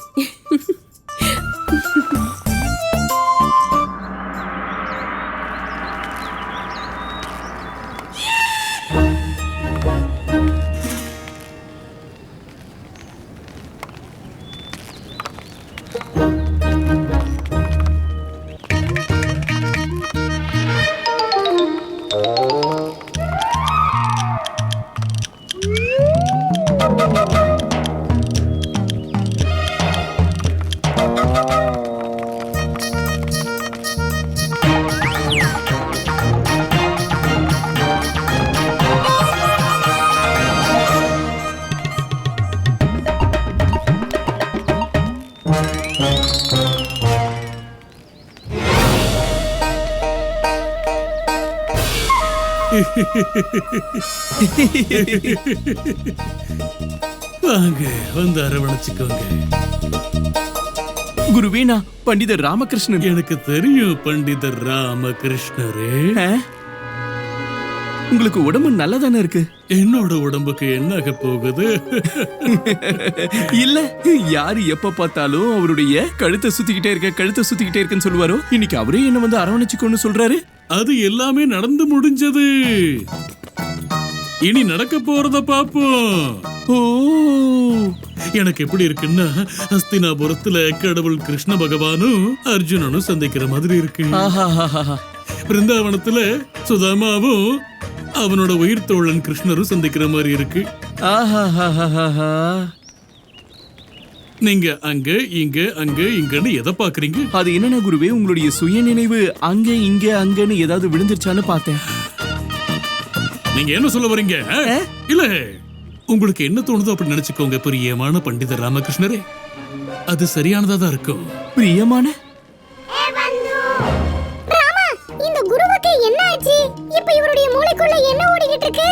Speaker 6: வாங்க, வந்து அரவணைச்சுக்கோங்க.
Speaker 4: குருவேனா பண்டிதர் ராமகிருஷ்ணன்.
Speaker 6: எனக்கு தெரியும் பண்டிதர் ராமகிருஷ்ணரே.
Speaker 4: உங்களுக்கு உடம்பு நல்லதானே இருக்கு?
Speaker 6: என்னோட உடம்புக்கு என்ன ஆக போகுது?
Speaker 4: இல்ல, யாரு எப்ப பார்த்தாலும் அவருடைய கழுத்தை சுத்திக்கிட்டே இருக்கேன்னு சொல்லுவாரோ, இன்னைக்கு அவரே என்ன வந்து அரவணைச்சுக்கோன்னு சொல்றாரு.
Speaker 6: அது எல்லாமே நடந்து முடிஞ்சது. இனி நடக்க போறத பாப்போம்.
Speaker 4: ஓ,
Speaker 6: எனக்கு எப்படி இருக்குன்னா, ஹஸ்தினாபுரத்துல கடவுள் கிருஷ்ண பகவானும் அர்ஜுனனும் சந்திக்கிற மாதிரி இருக்கு. பிருந்தாவனத்துல சுதாமாவும் அவனோட உயிர் தோழன் கிருஷ்ணரும் சந்திக்கிற மாதிரி இருக்கு. நீங்க அங்க இங்க அங்க இங்கன்னு எதை பாக்குறீங்க?
Speaker 4: அது என்னன்னா குருவே, உங்களுடைய சுய நினைவு அங்க இங்க அங்கன்னு ஏதாவது விழுந்துருச்சான்னு பார்த்தேன்.
Speaker 6: நீங்க என்ன சொல்ல வரீங்க? இல்ல, உங்களுக்கு என்ன தோணுதோ அப்படி நினைச்சுக்கோங்க பிரியமான பண்டிதர் ராமகிருஷ்ணரே. அது சரியானதா தான் இருக்கும்.
Speaker 4: பிரியமான
Speaker 12: இந்த குருவுக்கு என்ன ஆச்சு? இப்ப இவருடைய மூளைக்குள்ள என்ன ஓடிக்கிட்டு இருக்கு?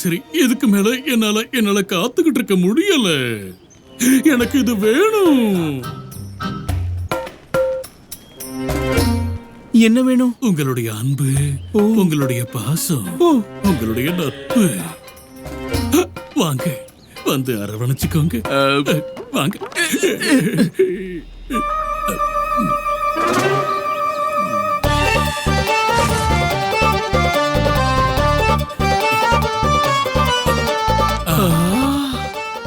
Speaker 6: சரி, எதுக்கு மேல என்னால காத்துக்கிட்டு இருக்க முடியல. எனக்கு இது வேணும்.
Speaker 4: என்ன வேணும்?
Speaker 6: உங்களுடைய அன்பு, உங்களுடைய பாசம், உங்களுடைய நட்பு. வாங்க, வந்து அரவணைச்சுக்கோங்க. வாங்க.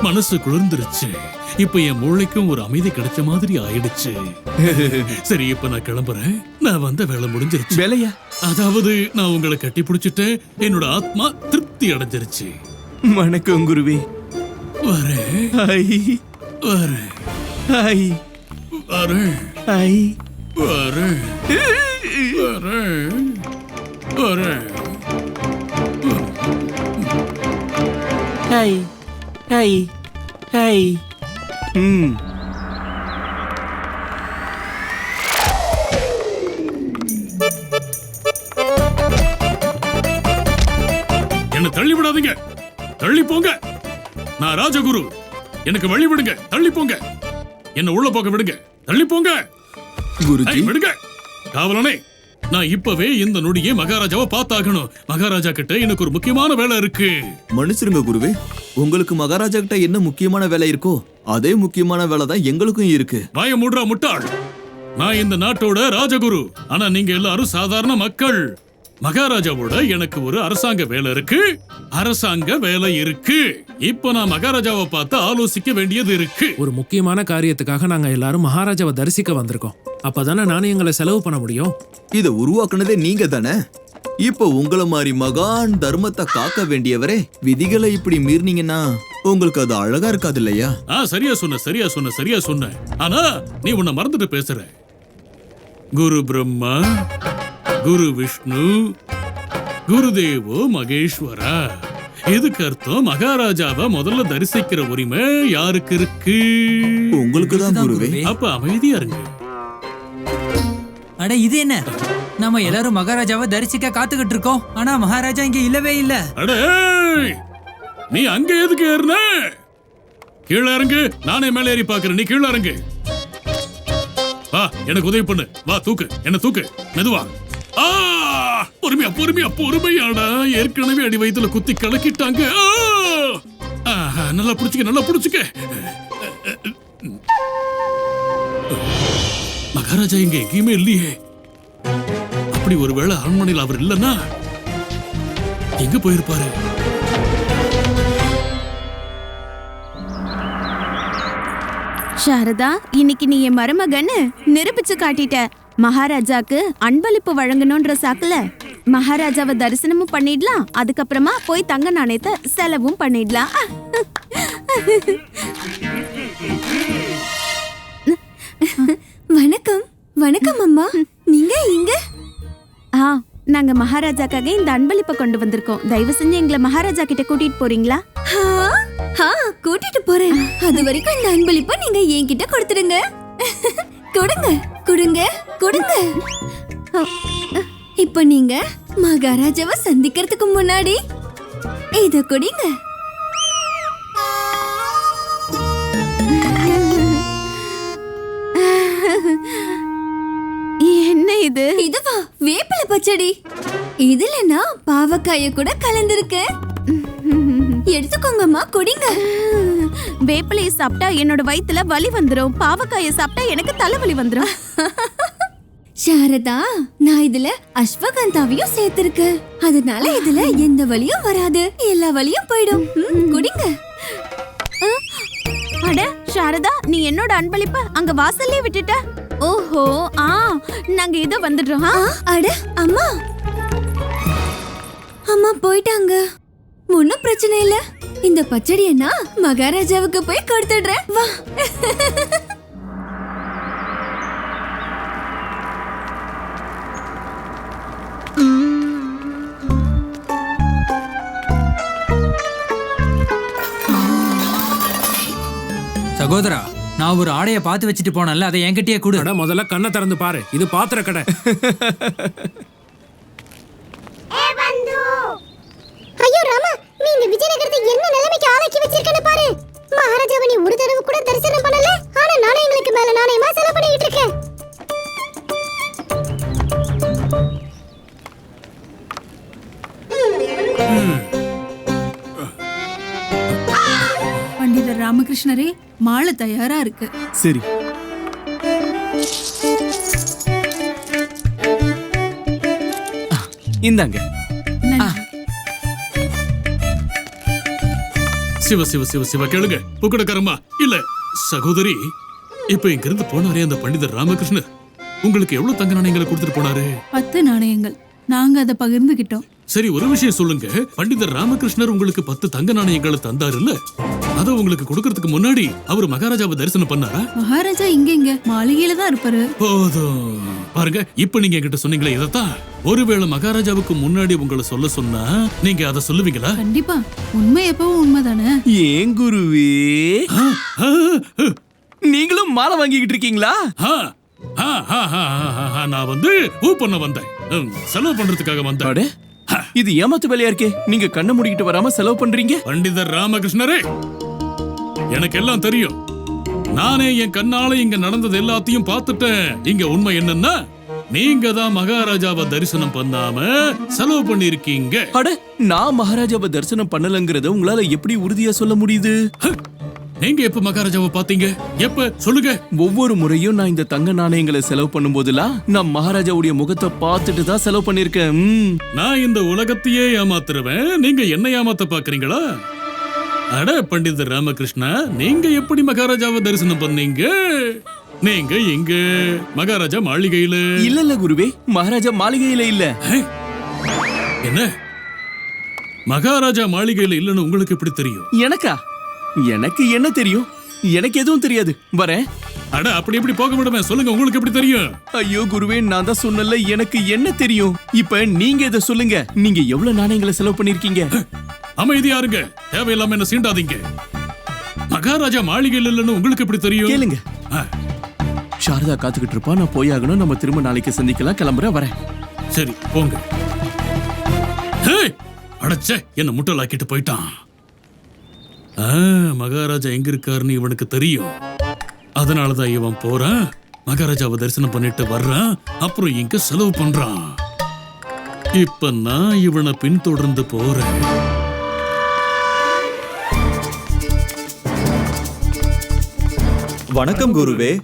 Speaker 6: மனசு குளிர்ந்துருச்சு. இப்ப என் மூளைக்கும் ஒரு அமைதி கிடைச்ச மாதிரி ஆயிடுச்சு. சரி, இப்ப நான் கிளம்புறேன். நான் வந்த வேலை முடிஞ்சிருச்சு.
Speaker 4: வேலையா?
Speaker 6: அதாவது நான் உங்களை கட்டி பிடிச்சிட்டேன். என்னோட ஆத்மா திருப்தி அடைஞ்சிருச்சு.
Speaker 4: வணக்கம் குருவே.
Speaker 6: வரேன். வரேன். வரேன். வரேன். வரேன். வரேன். என்ன தள்ளி விடாதீங்க. தள்ளி போங்க. நான் ராஜகுரு. எனக்கு வழி விடுங்க. தள்ளி போங்க. என்ன உள்ள போக விடுங்க. தள்ளி போங்க.
Speaker 5: குருஜி,
Speaker 6: விடுங்க. காவலனே, நான் இப்பவே இந்த நொடியே மகாராஜாவை பார்த்தாகணும். மகாராஜா கிட்ட எனக்கு ஒரு முக்கியமான வேலை இருக்கு.
Speaker 5: மன்னிச்சிருங்க குருவே, உங்களுக்கு மகாராஜா கிட்ட என்ன முக்கியமான வேலை இருக்கோ அதே முக்கியமான வேலை தான் எங்களுக்கும் இருக்கு.
Speaker 6: வாய மூடுறா முட்டாள். நான் இந்த நாட்டோட ராஜகுரு. ஆனா நீங்க எல்லாரும் சாதாரண மக்கள். மகாராஜாவோட எனக்கு ஒரு அரசாங்க வேலை இருக்கு. இப்போ நான் மகாராஜாவை பார்த்து ஆலோசிக்க வேண்டியது இருக்கு.
Speaker 9: ஒரு முக்கியமான காரியத்துக்காக நாங்க எல்லாரும் மகாராஜாவை தரிசிக்க வந்திருக்கோம். அப்பதானே நாணயங்களை செலவு பண்ண முடியும்.
Speaker 5: இத உருவாக்குனதே நீங்க தானே. இப்போ உங்களை மாதிரி மகான் தர்மத்தை காக்க வேண்டியவரே விதிகளை இப்படி மீறினீங்கன்னா உங்களுக்கு அது அழகா இருக்காது இல்லையா?
Speaker 6: சரியா சொன்ன. ஆனா நீ உன்னை மறந்துட்டு பேசுற. குரு பிரம்மா, குரு விஷ்ணு, குருதேவோ மகேஸ்வரா. இதுக்கு அர்த்தம் மகாராஜாவை முதல்ல தரிசிக்கிற உரிமை யாருக்கு இருக்கு?
Speaker 5: உங்களுக்கு தான் குருவே.
Speaker 6: அப்ப அமைதியா இருங்க.
Speaker 7: அட இது என்ன, நம்ம எல்லாரும் மகாராஜாவை தரிசிக்க காத்துக்கிட்டு இருக்கோம். ஆனா மகாராஜா இங்க இல்லவே இல்ல.
Speaker 6: அடே, நீ அங்க எதுக்கு ஏறுன? கீழே இறங்கு. நானே மேலே ஏறி பாக்குறேன். நீ கீழே இறங்கு. வா, எனக்கு உதவி பண்ணு. வா, தூக்கு. என்ன தூக்கு, மெதுவா. பொறுமையாடா. ஏற்கனவே அடி வயித்துல குத்தி கலக்கிட்டாங்க. நல்லா புடிச்சுக்க. மகாராஜா இங்க எங்கேயுமே இல்லையே. அப்படி ஒருவேளை அரண்மனையில் அவர் இல்லைன்னா எங்க போயிருப்பாரு?
Speaker 8: சாரதா, இன்னைக்கு நீ என் மருமகன்னு நிரூபிச்சு காட்டிட்ட. மகாராஜாக்கு அன்பளிப்பு வழங்கணும்ன்ற சாக்குல மகாராஜாவை தரிசனமும் பண்ணிடலாம், அதுக்கப்புறமா போய் தங்க நாணயத்தை செலவும் பண்ணிடலாம். வணக்கம் அம்மா. நீங்க இங்க? நாங்க மகாராஜாக்காக இந்த அன்பளிப்பை கொண்டு வந்திருக்கோம். தயவு செஞ்சு எங்களை மகாராஜா கிட்ட கூட்டிட்டு போறீங்களா? கூட்டிட்டு போறேன். அது வரைக்கும் இந்த அன்பளிப்பை நீங்க என்கிட்ட கொடுத்துடுங்க. கொடுங்க. இப்ப நீங்க மகாராஜாவை சந்திக்கிறதுக்கு முன்னாடி இத குடிங்க. என்ன இது? இதுவா? வேப்பிலை பச்சடி. இதுல நான் பாவக்காய கூட கலந்திருக்கேன். எடுத்துக்கோங்கம்மா, குடிங்க. வேப்பிலையை சாப்பிட்டா என்னோட வயித்துல வலி வந்துரும். பாவக்காய சாப்பிட்டா எனக்கு தலைவலி வந்துரும். சாரதா, நான் இதுல அஸ்வகந்தாவையும் சேர்த்திருக்கேன். அதனால இதுல எந்த வலியும் வராது, எல்லா வலியும் போயிடும். குடிங்க. அட சாரதா, நீ என்னோட அன்பளிப்ப அங்க வாசல்லே விட்டுட்ட. ஓஹோ, நாங்க இதோ வந்துடுறோம். அட அம்மா போயிட்டாங்க. ஒன்னும் பிரச்சனை இல்ல. இந்த பச்சடியை நான் மகாராஜாவுக்கு போய் கொடுத்துடுறேன். வா.
Speaker 7: சகோதரா, நான் ஒரு ஆடைய பார்த்து வச்சுட்டு போனேன்ல, அதை என்கிட்டயே கொடு.
Speaker 9: முதல்ல கண்ணை திறந்து பாரு. இது பாத்திர கடை.
Speaker 12: ஐயோ ராமா, நீ இந்த விஜயநகரத்தை என்ன நிலைமைக்கு ஆளாக்கி வச்சிருக்கன்னு பாரு. மகாராஜாவை நீ ஒரு தடவை கூட தரிசனம் பண்ணல. ஆனா நாணயங்களுக்கு மேல நாணயமா செலவு பண்ணிட்டு இருக்கேன்.
Speaker 10: பண்டிதர் ராமகிருஷ்ணரே, மாலை தயாரா இருக்கு.
Speaker 4: சரி. இந்தாங்க.
Speaker 6: சிவ கேளுங்க. புக்கடக்காரம்மா இல்ல சகோதரி, இப்ப இங்க இருந்து போனாரே அந்த பண்டிதர் ராமகிருஷ்ணர், உங்களுக்கு எவ்வளவு தங்க நாணயங்களை கொடுத்துட்டு போனாரு?
Speaker 10: 10 நாணயங்கள். நாங்க அதை பகிர்ந்துகிட்டோம்.
Speaker 6: சரி, ஒரு விஷயம் சொல்லுங்க. பண்டிதர் ராமகிருஷ்ணர் உங்களுக்கு 10 தங்க நாணயங்களை தந்தாரு இல்ல, அத உங்களுக்கு கொடுக்கறதுக்கு முன்னாடி அவர் மகாராஜாவை தரிசனம் பண்ணாரா?
Speaker 10: மகாராஜா இங்க மாளிகையில தான் இருப்பாரு.
Speaker 6: போதும் பாருங்க. இப்ப நீங்க என்கிட்ட சொன்னீங்களே இதத்தான். ஒருவேளை மகாராஜாவுக்கு முன்னாடி உங்களை சொல்ல சொன்னா நீங்க அதை சொல்லுவீங்களா?
Speaker 10: கண்டிப்பா. உண்மை எப்பவும் உண்மைதானே.
Speaker 4: ஏன் குருவே, நீங்களும் மாலை வாங்கிக்கிட்டு இருக்கீங்களா?
Speaker 6: நான் வந்து பூ பண்ண வந்தேன், செலவு பண்றதுக்காக வந்தேன்.
Speaker 4: இது ஏமாத்து வேலையா இருக்கே. நீங்க கண்ணை மூடிக்கிட்டு வராம செலவு பண்றீங்க.
Speaker 6: பண்டிதர் ராமகிருஷ்ணரே, எனக்கு எல்லாம் தெரியும். நானே என் கண்ணால இங்க நடந்தது எல்லாத்தையும் பார்த்துட்டேன். இங்க உண்மை என்னன்னா, நீங்க தான் மகாராஜாவை தரிசனம் பண்ணாம செலவு பண்ணிருக்கீங்க.
Speaker 4: அட, நான் மகாராஜாவை தரிசனம் பண்ணலங்கறத உங்களால எப்படி உறுதியா சொல்ல முடியுது?
Speaker 6: நீங்க எப்ப மகாராஜாவை பாத்தீங்க? எப்ப சொல்லுங்க.
Speaker 4: ஒவ்வொரு முறையும் நான் இந்த தங்க நாணயங்களை செலவு பண்ணும் போதெல்லாம் நான் மகாராஜாவுடைய முகத்தை பார்த்துட்டு தான் செலவு பண்ணிருக்கேன்.
Speaker 6: நான் இந்த உலகத்தையே ஏமாத்துறவன், நீங்க என்ன ஏமாத்த பாக்குறீங்களா? அட பண்டிதர் ராமகிருஷ்ணா, நீங்க எப்படி மகாராஜாவை தரிசனம் பண்ணீங்க? நீங்க எங்க? மகாராஜா மாளிகையில?
Speaker 4: இல்ல குருவே, மகாராஜா மாளிகையில இல்ல.
Speaker 6: என்ன? மகாராஜா மாளிகையில இல்லன்னு உங்களுக்கு எப்படி தெரியும்?
Speaker 4: எனக்கா? எனக்கு என்ன தெரியும்? எனக்கு எதுவும் தெரியாது. வரேன்.
Speaker 6: அட அப்படி எப்படி போக விடுமே, சொல்லுங்க, உங்களுக்கு எப்படி தெரியும்?
Speaker 4: ஐயோ குருவே, நான் தான் சொன்னல எனக்கு என்ன தெரியும். இப்ப நீங்க இத சொல்லுங்க, நீங்க எவ்வளவு நாணயங்களை செலவு பண்ணிருக்கீங்க?
Speaker 6: அமைதியா இருங்க, தேவையில்லாம என்ன சீண்டாதீங்க. மகாராஜா மாளிகையில் இல்லைன்னு உங்களுக்கு எப்படி தெரியும்?
Speaker 4: கேளுங்க. சாரதா காத்துக்கிட்டு இருப்பா, நான் போய் ஆகணும். நம்ம திரும்ப நாளைக்கு சந்திக்கலாம். கிளம்புறேன், வரேன்.
Speaker 6: சரி போங்க. அடச்சே, என்ன முட்டலாக்கிட்டு போயிட்டான். மகாராஜா எங்க இருக்காருன்னு இவனுக்கு தெரியும். அதனாலதான் இவன் போறான், மகாராஜாவை தரிசனம் பண்ணிட்டு வர்றான், அப்புறம் இங்க செலவு பண்றான். இப்ப நான் இவனை பின்தொடர்ந்து போறேன்.
Speaker 5: வணக்கம் குருவே.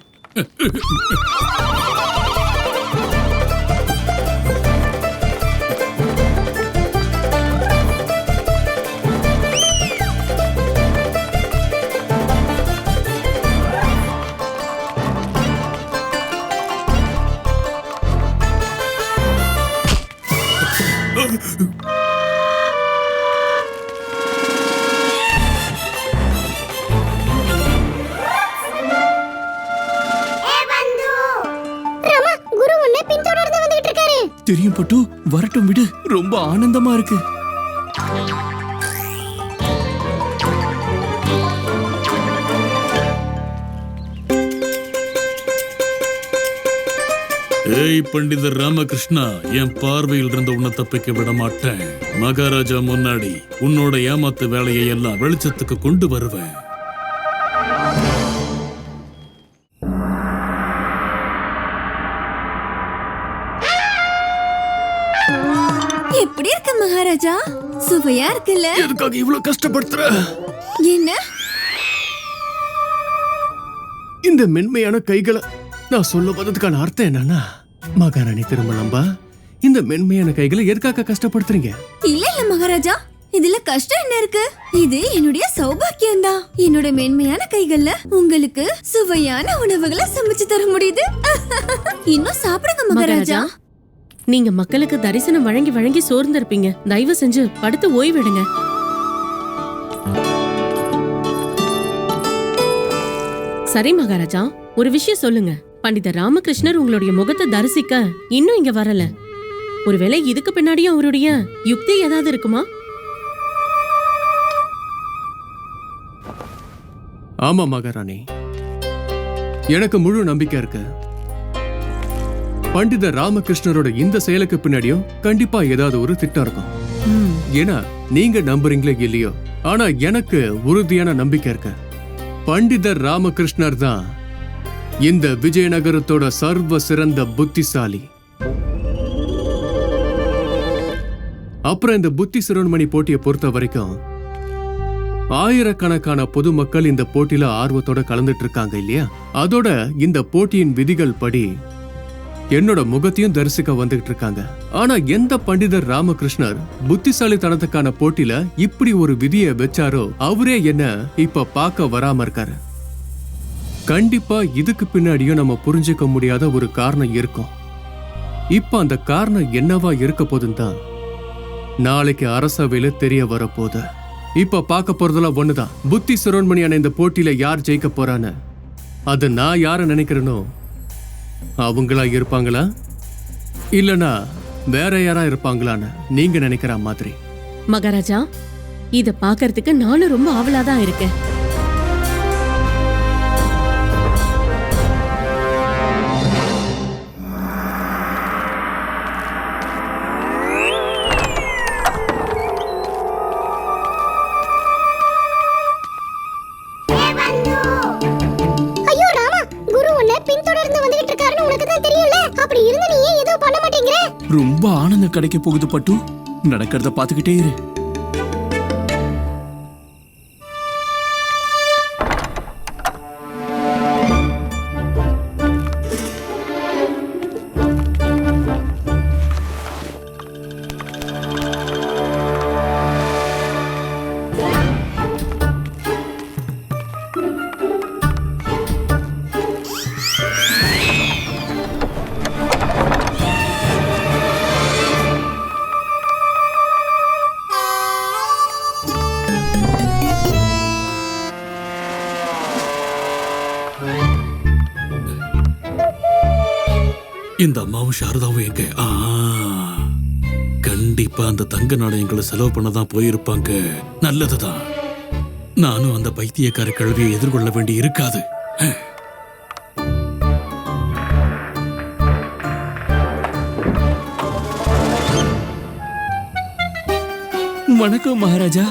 Speaker 4: தெரியும் பட்டு, வரட்டும் விடு. ரொம்ப ஆனந்தமா இருக்கு.
Speaker 6: ஏய் பண்டிதர் ராமகிருஷ்ணா, என் பார்வையில் இருந்து உன்னை தப்பிக்க விட மாட்டேன். மகாராஜா முன்னாடி உன்னோட ஏமாத்து வேலையை எல்லாம் வெளிச்சத்துக்கு கொண்டு வருவேன்.
Speaker 8: எப்படி இருக்கு மகாராஜா? சுவையா இருக்குல்ல?
Speaker 3: எதுக்காக இவ்வளவு கஷ்டப்படுத்துற?
Speaker 8: என்ன?
Speaker 3: இந்த மென்மையான கைகளை நான் சொல்ல வந்ததுக்கான அர்த்தம் என்னன்னா, மகாராணி திருமலம்பா, இந்த மென்மையான கைகளை எதுக்காக கஷ்டப்படுத்துறீங்க?
Speaker 8: இல்ல இல்ல மகாராஜா, இதுல கஷ்டம் என்ன இருக்கு? இது என்னுடைய சௌபாக்கியம் தான். என்னோட மென்மையான கைகள்ல உங்களுக்கு சுவையான உணவுகளை சமைச்சு தர முடியுது. இன்னும் சாப்பிடுங்க மகாராஜா.
Speaker 2: நீங்க மக்களுக்கு தரிசனம் வழங்கி வழங்கி சோர்ந்திருப்பீங்க. தயவு செஞ்சு படுத்து ஓய்வெடுங்க. சரி மகாராஜா, ஒரு விஷயம் சொல்லுங்க. பண்டிதர் ராமகிருஷ்ணர் உங்களுடைய முகத்தை தரிசிக்க இன்னும் இங்க வரல. ஒருவேளை இதுக்கு பின்னாடியும் அவருடைய யுக்தி ஏதாவது இருக்குமா?
Speaker 3: ஆமா மகாராணி, எனக்கு முழு நம்பிக்கை இருக்கு. பண்டிதர் ராமகிருஷ்ணரோட இந்த செயலுக்கு பின்னாடியும் கண்டிப்பா ஏதாவது ஒரு திட்டம் இருக்கும். ஏன்னா நீங்க நம்புறீங்களே இல்லையோ, ஆனா எனக்கு உறுதியான நம்பிக்கை இருக்கு. பண்டிதர் ராமகிருஷ்ணர் தான் இந்த விஜயநகரத்தோட சர்வ சிறந்த புத்திசாலி. அப்புறம் இந்த புத்தி சிரோன்மணி போட்டியை பொறுத்த வரைக்கும் ஆயிரக்கணக்கான பொதுமக்கள் இந்த போட்டியில ஆர்வத்தோட கலந்துட்டு இருக்காங்க இல்லையா? அதோட இந்த போட்டியின் விதிகள் படி என்னோட முகத்தையும் தரிசிக்க வந்துகிட்டு இருக்காங்க. ஆனா எந்த பண்டிதர் ராமகிருஷ்ணர் புத்திசாலித்தனத்துக்கான போட்டியில இப்படி ஒரு விதியை வச்சாரோ, அவரே என்ன இப்ப பார்க்க வராம இருக்காரு. கண்டிப்பா இதுக்கு பின்னாடியும் நம்ம புரிஞ்சுக்க முடியாத ஒரு காரணம் இருக்கும். இப்ப அந்த காரணம் என்னவா இருக்க போதுன்னு தான் நாளைக்கு அரசவையில தெரிய வரப்போகுது. இப்ப பார்க்க போறதெல்லாம் ஒண்ணுதான். புத்தி சிரோன்மணியான இந்த போட்டியில யார் ஜெயிக்க போறான்னு அது நான் யார நினைக்கிறேனோ அவங்களா இருப்பாங்களா, இல்லனா வேற யாரா இருப்பாங்களான்னு நீங்க நினைக்கிற மாதிரி.
Speaker 2: மகாராஜா, இத பாக்குறதுக்கு நானும் ரொம்ப ஆவலாதான் இருக்கேன்.
Speaker 4: ரொம்ப ஆனந்தம் கிடைக்க போகுது பட்டு. நடக்கிறத பாத்துக்கிட்டே இரு.
Speaker 6: இந்த அம்மாவும் சாரதாவும் எங்க? கண்டிப்பா அந்த தங்க நாணயங்களை செலவு பண்ணதான் போயிருப்பாங்க. நல்லதுதான். நானும் அந்த பைத்தியக்கார கல்வியை எதிர்கொள்ள வேண்டி இருக்காது.
Speaker 4: வணக்கம் மகாராஜா.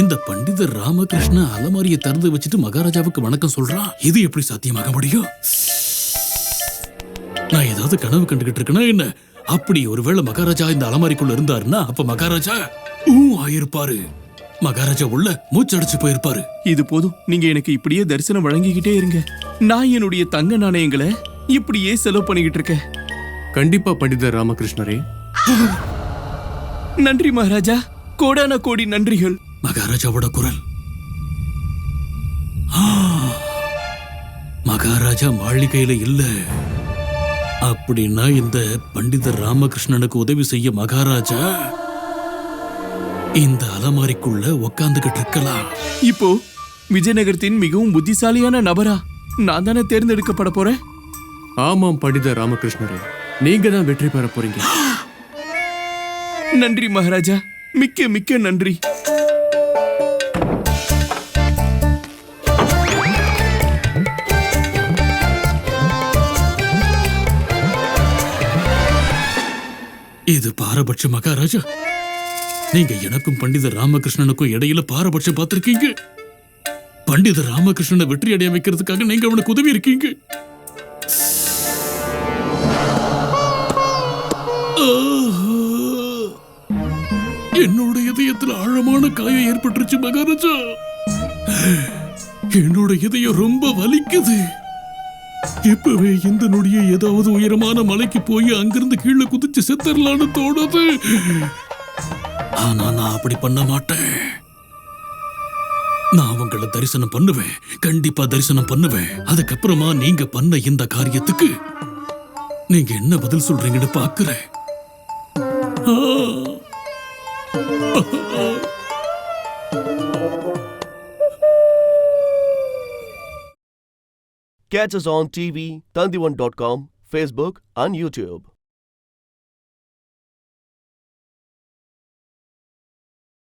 Speaker 6: இந்த பண்டிதர் ராமகிருஷ்ண அலமாரியை திறந்து வச்சுட்டு மகாராஜாவுக்கு வணக்கம் சொல்றான். இது எப்படி சாத்தியமாக முடியும்? நான் ஏதாவது கனவு கண்டுகிட்டு இருக்கேனா என்ன? அப்படி ஒருவேளை மகாராஜா இந்த அலமாரிக்குள்ள இருந்தாருன்னா அப்ப மகாராஜா ஆயிருப்பாரு. மகாராஜா உள்ள மூச்சடிச்சு போயிருப்பாரு.
Speaker 4: இது போதும். நீங்க எனக்கு இப்படியே தரிசனம் வழங்கிக்கிட்டே இருங்க. நான் என்னுடைய தங்க நாணயங்களை இப்படியே செலவு பண்ணிக்கிட்டு இருக்கேன்.
Speaker 3: கண்டிப்பா பண்டிதர் ராமகிருஷ்ணரே.
Speaker 4: நன்றி மகாராஜா. கோடான கோடி நன்றிகள்.
Speaker 6: மகாராஜாவோட குரல். மகாராஜா மாளிகையில இல்ல. அப்படின்னா இந்த பண்டிதர் ராமகிருஷ்ணனுக்கு உதவி செய்ய மகாராஜா இந்த அலமாரிக்குள்ள உக்காந்துகிட்டு இருக்கலாம்.
Speaker 4: இப்போ விஜயநகரத்தின் மிகவும் புத்திசாலியான நபரா நான் தானே தேர்ந்தெடுக்கப்பட போறேன்.
Speaker 3: ஆமாம் பண்டிதர் ராமகிருஷ்ணரே, நீங்க தான் வெற்றி பெற போறீங்க.
Speaker 4: நன்றி மகாராஜா, மிக்க மிக்க நன்றி.
Speaker 6: இது பாரபட்ச மகாராஜா. நீங்க எனக்கும் பண்டிதர் ராமகிருஷ்ணனுக்கும் இடையில பாரபட்சம் பார்த்திருக்கீங்க. பண்டிதர் ராமகிருஷ்ணனை வெற்றி அடைய வைக்கிறதுக்காக நீங்க அவனுக்கு உதவி இருக்கீங்க. என்னோட இதயத்துல ஆழமான காயம் ஏற்பட்டுருச்சு மகாராஜா. என்னோட இதயம் ரொம்ப வலிக்குது. இப்பவே இந்த நொடிய ஏதாவது உயரமான மலைக்கு போய் அங்கிருந்து கீழே குதிச்சு செத்தரலான்னு தோணுது. ஆனா நான் அப்படி பண்ண மாட்டேன். நான் உங்களை தரிசனம் பண்ணுவேன். கண்டிப்பா தரிசனம் பண்ணுவேன். அதுக்கப்புறமா நீங்க பண்ண இந்த காரியத்துக்கு நீங்க என்ன பதில் சொல்றீங்கன்னு பாக்குறேன்.
Speaker 1: Catch us on TV, Tandivan.com, Facebook and YouTube.